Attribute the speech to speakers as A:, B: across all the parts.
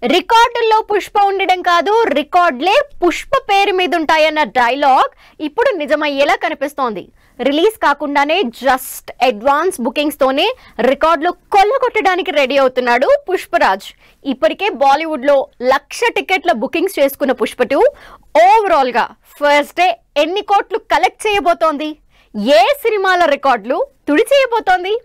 A: రికార్డుల్లో పుష్ప ఉండడం కాదు, రికార్డులే పుష్ప పేరు మీద ఉంటాయన్న డైలాగ్ ఇప్పుడు నిజమయ్యేలా కనిపిస్తోంది. రిలీజ్ కాకుండానే జస్ట్ అడ్వాన్స్ బుకింగ్స్ తోనే రికార్డులు కొల్లగొట్టడానికి రెడీ అవుతున్నాడు పుష్పరాజ్. ఇప్పటికే బాలీవుడ్ లో 1,00,000 టికెట్ల బుకింగ్స్ చేసుకున్న పుష్ప 2 ఓవరాల్ గా ఫస్ట్ డే ఎన్ని కోట్లు కలెక్ట్ చేయబోతోంది? ఏ సినిమాల రికార్డులు తుడిచేయబోతోంది?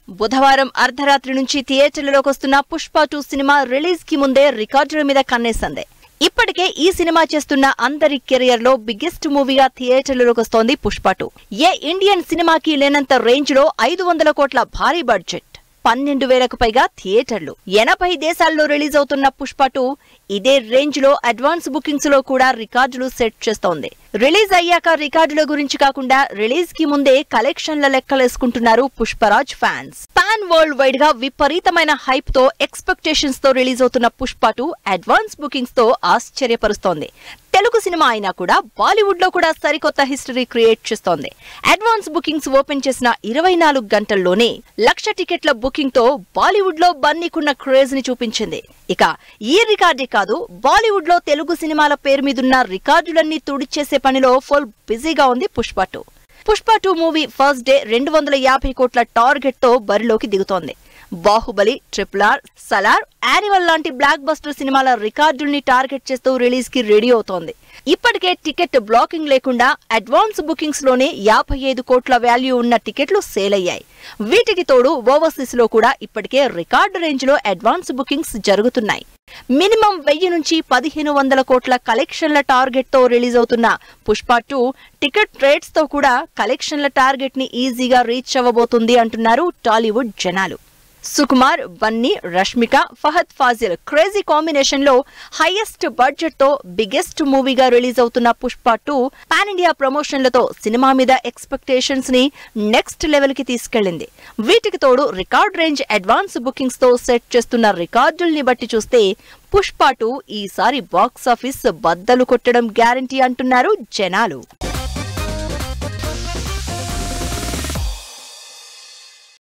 B: బుధవారం అర్ధరాత్రి నుంచి థియేటర్లలోకి వస్తున్న పుష్ప 2 సినిమా రిలీజ్ కి ముందే రికార్డుల మీద కన్నేసింది. ఇప్పటికే ఈ సినిమా చేస్తున్న అందరి కెరియర్ లో బిగ్గెస్ట్ మూవీగా థియేటర్లలోకి వస్తోంది పుష్ప 2. ఏ ఇండియన్ సినిమాకి లేనంత రేంజ్ లో 500 కోట్ల భారీ బడ్జెట్, 12,000కు పైగా థియేటర్లు, 80 దేశాల్లో రిలీజ్ అవుతున్న పుష్ప 2 ఇదే రేంజ్ లో అడ్వాన్స్ బుకింగ్స్ లో కూడా రికార్డులు సెట్ చేస్తోంది. రిలీజ్ అయ్యాక రికార్డుల గురించి కాకుండా రిలీజ్ కి ముందే కలెక్షన్ల లెక్కలేసుకుంటున్నారు Pushparaj fans. Pan worldwide గా విపరీతమైన హైప్ తో ఎక్స్పెక్టేషన్స్ తో రిలీజ్ అవుతున్న పుష్ప 2 అడ్వాన్స్ బుకింగ్స్ తో ఆశ్చర్యపరుస్తోంది. తెలుగు సినిమా అయినా కూడా బాలీవుడ్ లో కూడా సరికొత్త హిస్టరీ క్రియేట్ చేస్తోంది. అడ్వాన్స్ బుకింగ్స్ ఓపెన్ చేసిన 24 గంటల్లోనే 1,00,000 టికెట్ల బుకింగ్ తో బాలీవుడ్ లో బన్నీకున్న క్రేజ్ ని చూపించింది. ఇక ఈ రికార్డే కాదు, బాలీవుడ్ లో తెలుగు సినిమాల పేరు మీదున్న రికార్డులన్నీ తుడిచేసే పనిలో ఫుల్ బిజీగా ఉంది Pushpa 2. Pushpa 2 movie first day 250 కోట్ల టార్గెట్ తో బరిలోకి దిగుతోంది. బాహుబలి, RRR, సలార్, యానిమల్ లాంటి బ్లాక్ బస్టర్ సినిమాల రికార్డుల్ని టార్గెట్ చేస్తూ రిలీజ్ కి రెడీ అవుతోంది. ఇప్పటికే టికెట్ బ్లాకింగ్ లేకుండా అడ్వాన్స్ బుకింగ్స్ లోనే 55 కోట్ల వాల్యూ ఉన్న టికెట్లు సేల్ అయ్యాయి. వీటికి తోడు ఓవర్సీస్ లో కూడా ఇప్పటికే రికార్డు రేంజ్ లో అడ్వాన్స్ బుకింగ్స్ జరుగుతున్నాయి. మినిమం 1000 నుంచి 1,500 కోట్ల కలెక్షన్ల టార్గెట్ తో రిలీజ్ అవుతున్న పుష్ప 2 టికెట్ రేట్స్ తో కూడా కలెక్షన్ల టార్గెట్ ని ఈజీగా రీచ్ అవ్వబోతుంది అంటున్నారు టాలీవుడ్ జనాలు. సుకుమార్, బన్నీ, రష్మిక, ఫహద్ ఫాజిల్ క్రేజీ కాంబినేషన్ లో హైయెస్ట్ బడ్జెట్ తో బిగ్గెస్ట్ మూవీగా రిలీజ్ అవుతున్న పుష్ప 2 పాన్ ఇండియా ప్రమోషన్లతో సినిమా మీద ఎక్స్పెక్టేషన్స్ ని నెక్స్ట్ లెవెల్ కి తీసుకెళ్లింది. వీటికి తోడు రికార్డ్ రేంజ్ అడ్వాన్స్ బుకింగ్స్ తో సెట్ చేస్తున్న రికార్డుల్ని బట్టి చూస్తే పుష్ప 2 ఈసారి బాక్స్ ఆఫీస్ బద్దలు కొట్టడం గ్యారంటీ అంటున్నారు జనాలు.